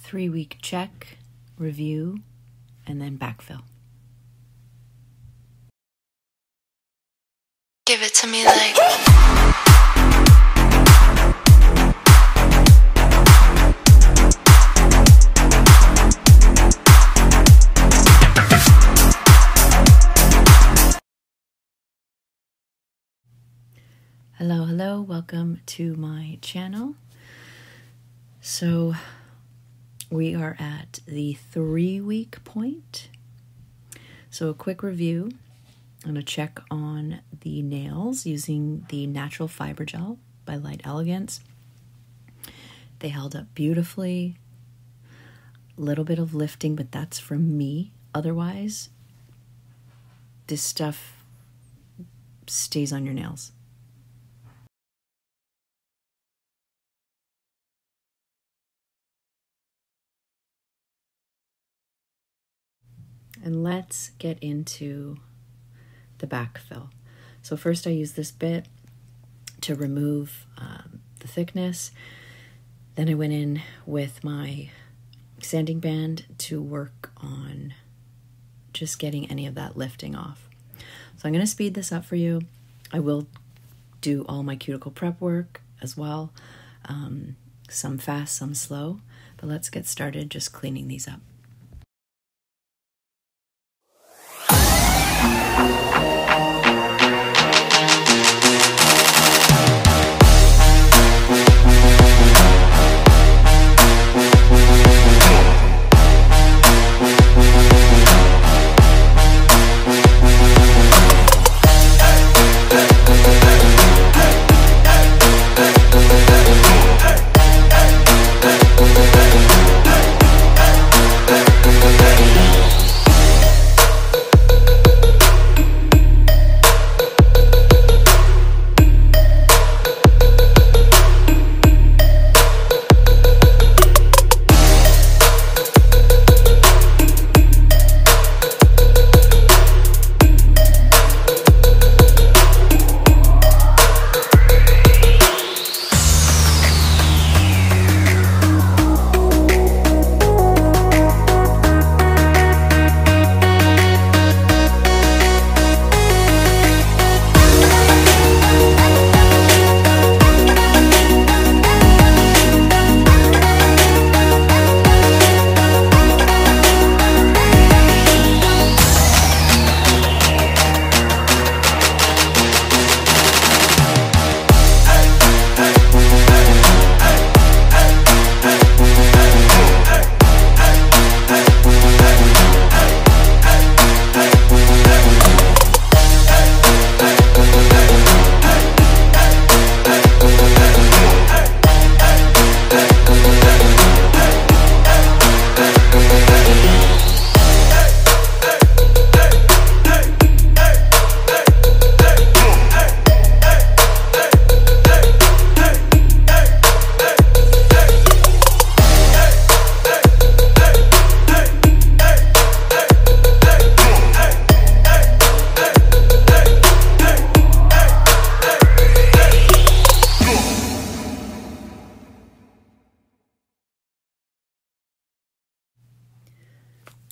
3-week check, review, and then backfill. Give it to me like... Hello, welcome to my channel. So we are at the 3-week point. So a quick review and a check on the nails using the Natural Fiber Gel by Light Elegance. They held up beautifully. A little bit of lifting, but that's from me. Otherwise, this stuff stays on your nails. And let's get into the backfill. So first I use this bit to remove the thickness. Then I went in with my sanding band to work on just getting any of that lifting off. So I'm going to speed this up for you. I will do all my cuticle prep work as well. Some fast, some slow. But let's get started just cleaning these up.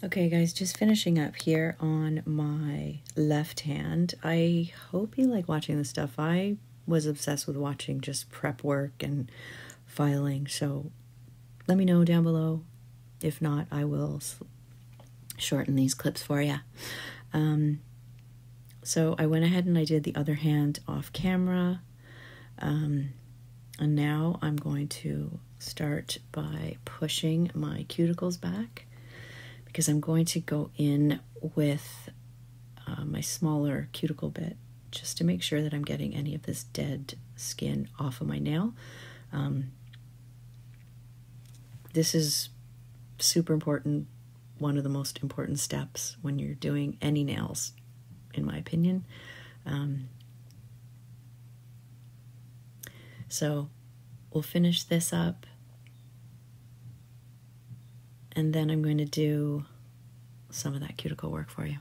Okay guys, just finishing up here on my left hand. I hope you like watching this stuff. I was obsessed with watching just prep work and filing, so let me know down below. If not, I will shorten these clips for you. So I went ahead and I did the other hand off camera, and now I'm going to start by pushing my cuticles back, because I'm going to go in with my smaller cuticle bit just to make sure that I'm getting any of this dead skin off of my nail. This is super important, one of the most important steps when you're doing any nails, in my opinion. So we'll finish this up, and then I'm going to do some of that cuticle work for you.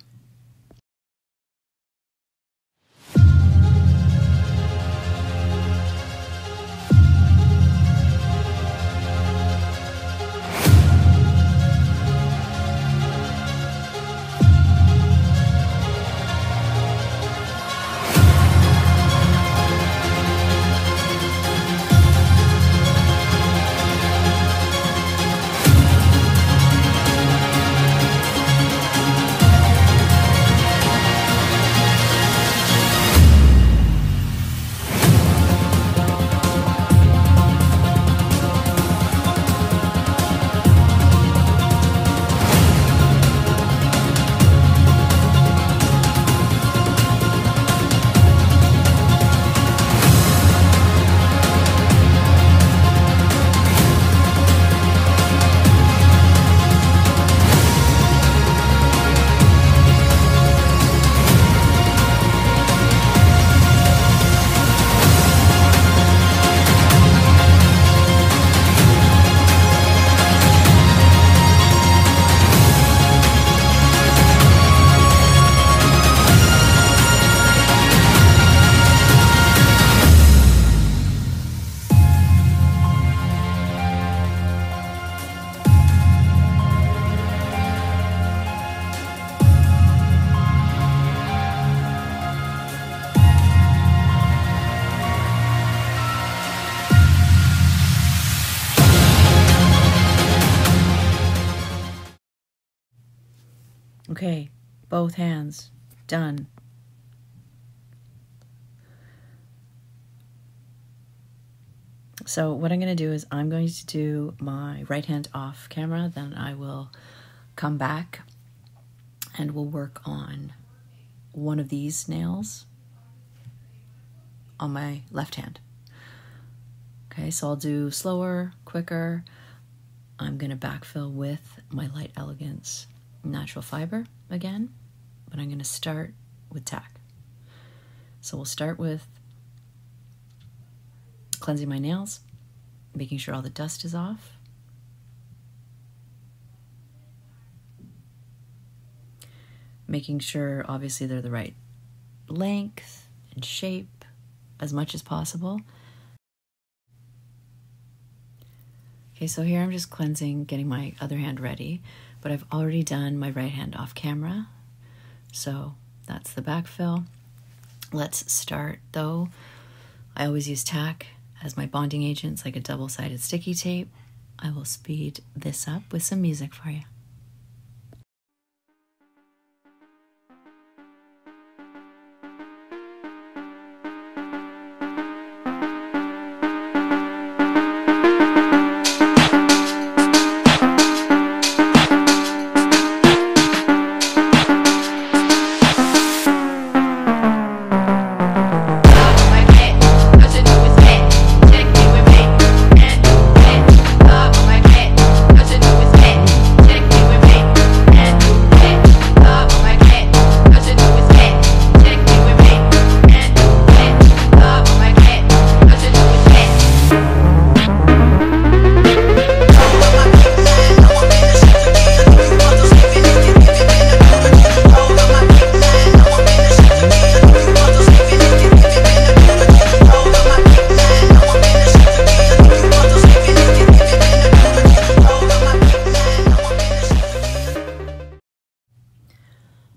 Okay, both hands, done. So what I'm going to do is I'm going to do my right hand off camera, then I will come back and we'll work on one of these nails on my left hand. Okay, so I'll do slower, quicker. I'm going to backfill with my Light Elegance natural fiber again, but I'm going to start with TACK. So we'll start with cleansing my nails, making sure all the dust is off. Making sure, obviously, they're the right length and shape as much as possible. Okay, so here I'm just cleansing, getting my other hand ready, but I've already done my right hand off camera. So that's the backfill. Let's start though. I always use TACK as my bonding agents, like a double-sided sticky tape. I will speed this up with some music for you.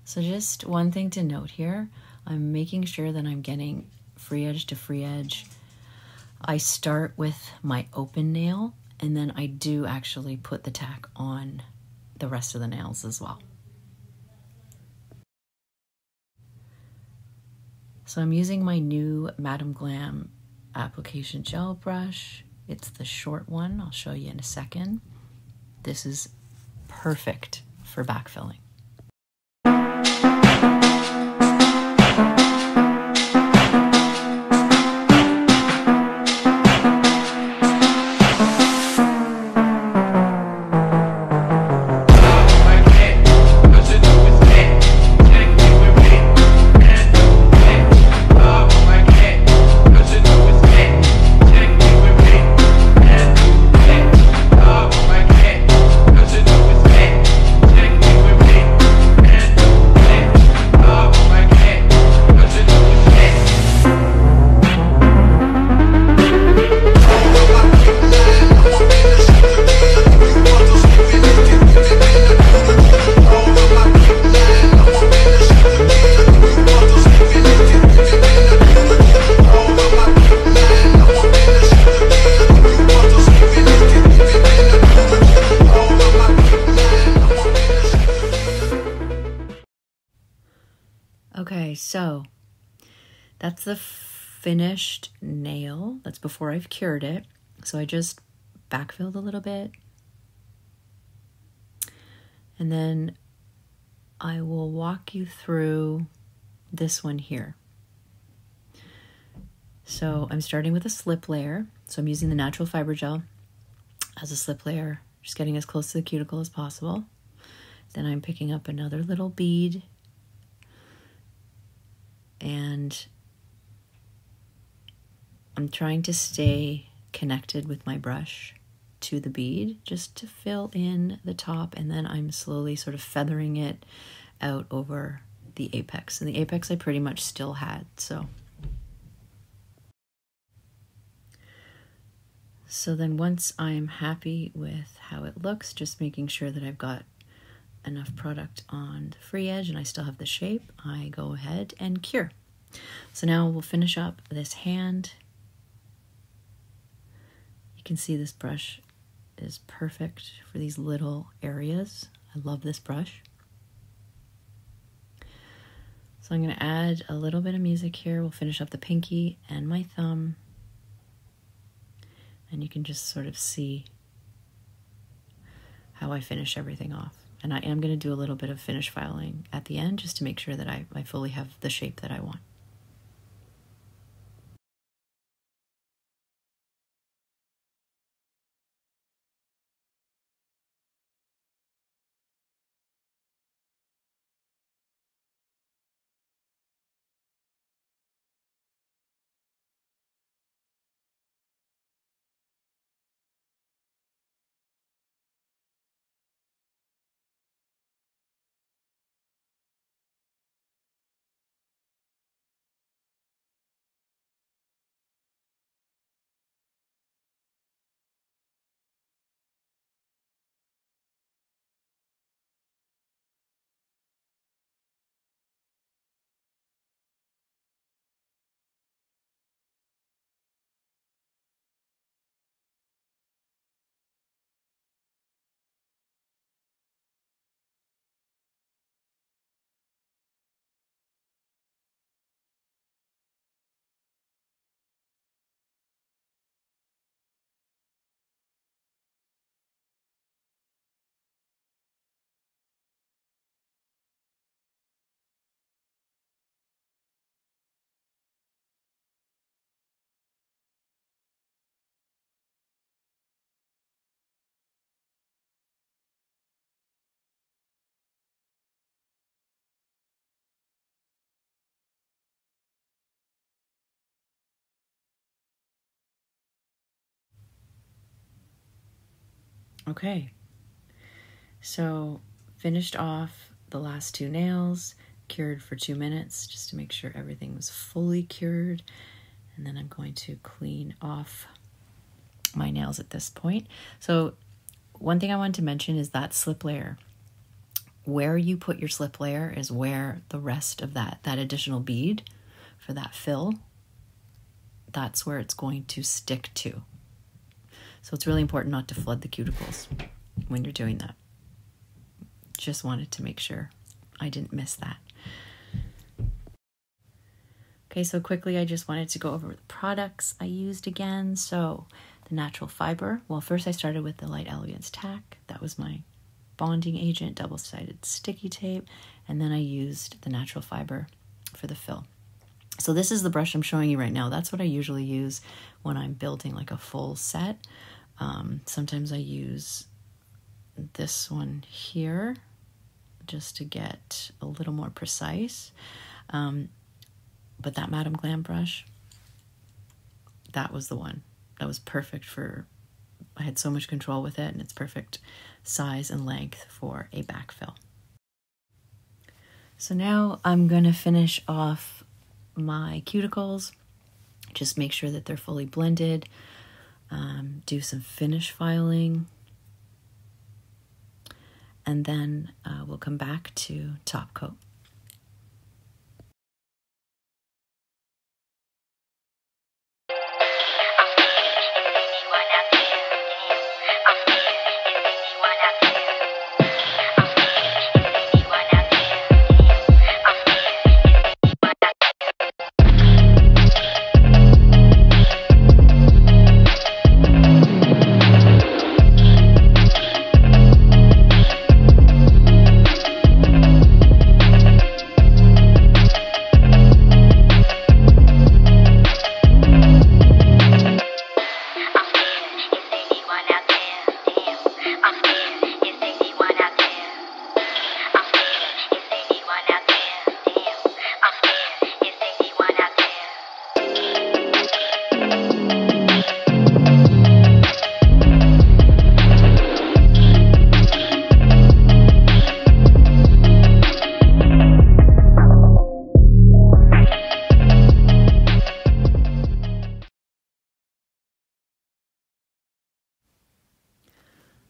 So just one thing to note here, I'm making sure that I'm getting free edge to free edge. I start with my open nail, and then I do actually put the TACK on the rest of the nails as well. So I'm using my new Madam Glam application gel brush. It's the short one, I'll show you in a second. This is perfect for backfilling. Okay, so that's the finished nail. That's before I've cured it. So I just backfilled a little bit. And then I will walk you through this one here. So I'm starting with a slip layer. So I'm using the natural fiber gel as a slip layer, just getting as close to the cuticle as possible. Then I'm picking up another little bead and I'm trying to stay connected with my brush to the bead just to fill in the top, and then I'm slowly sort of feathering it out over the apex. And the apex I pretty much still had, so then once I'm happy with how it looks, just making sure that I've got enough product on the free edge and I still have the shape, I go ahead and cure. So now we'll finish up this hand. You can see this brush is perfect for these little areas. I love this brush. So I'm going to add a little bit of music here. We'll finish up the pinky and my thumb. And you can just sort of see how I finish everything off. And I am going to do a little bit of finish filing at the end just to make sure that I fully have the shape that I want. Okay, so finished off the last 2 nails, cured for 2 minutes just to make sure everything was fully cured. And then I'm going to clean off my nails at this point. So one thing I wanted to mention is that slip layer. Where you put your slip layer is where the rest of that additional bead for that fill, that's where it's going to stick to. So it's really important not to flood the cuticles when you're doing that. Just wanted to make sure I didn't miss that. Okay, so quickly I just wanted to go over the products I used again. So the natural fiber. Well, first I started with the Light Elegance TACK. That was my bonding agent, double-sided sticky tape. And then I used the natural fiber for the fill. So this is the brush I'm showing you right now. That's what I usually use when I'm building like a full set. Sometimes I use this one here just to get a little more precise. But that Madame Glam brush, that was the one. That was perfect for, I had so much control with it, and it's perfect size and length for a backfill. So now I'm going to finish off my cuticles. Just make sure that they're fully blended. Do some finish filing. And then we'll come back to top coat.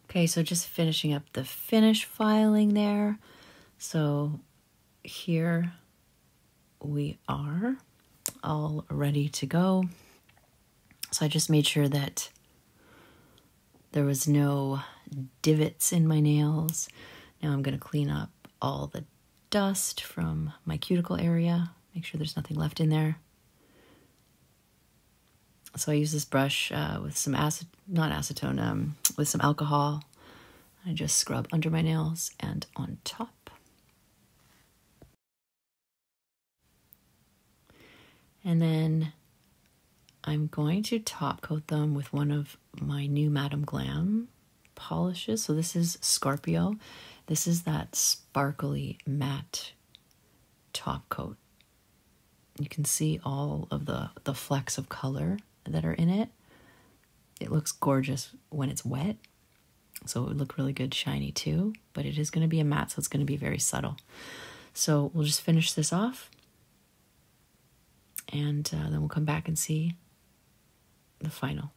Okay, so just finishing up the finish filing there. So here we are, all ready to go. So I just made sure that there was no divots in my nails. Now I'm going to clean up all the dust from my cuticle area. Make sure there's nothing left in there. So I use this brush with some with some alcohol. I just scrub under my nails and on top. And then I'm going to top coat them with one of my new Madame Glam polishes. So this is Scorpio. This is that sparkly matte top coat. You can see all of the flecks of color that are in it. It looks gorgeous when it's wet. So it would look really good shiny too, but it is going to be a matte, so it's going to be very subtle. So we'll just finish this off, and then we'll come back and see the final.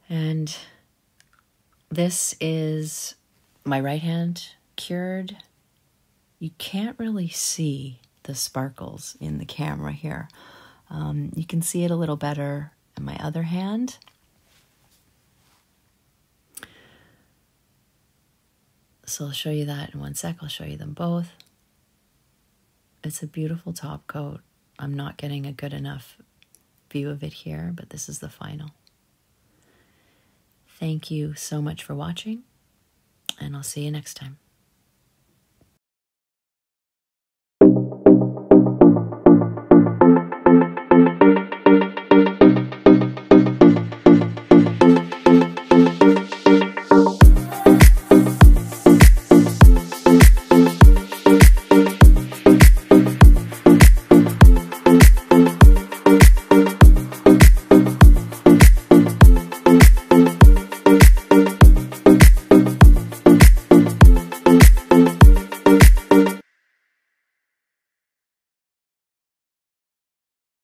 And this is my right hand cured. You can't really see the sparkles in the camera here. You can see it a little better in my other hand. So I'll show you that in one sec. I'll show you them both. It's a beautiful top coat. I'm not getting a good enough view of it here, but this is the final. Thank you so much for watching, and I'll see you next time.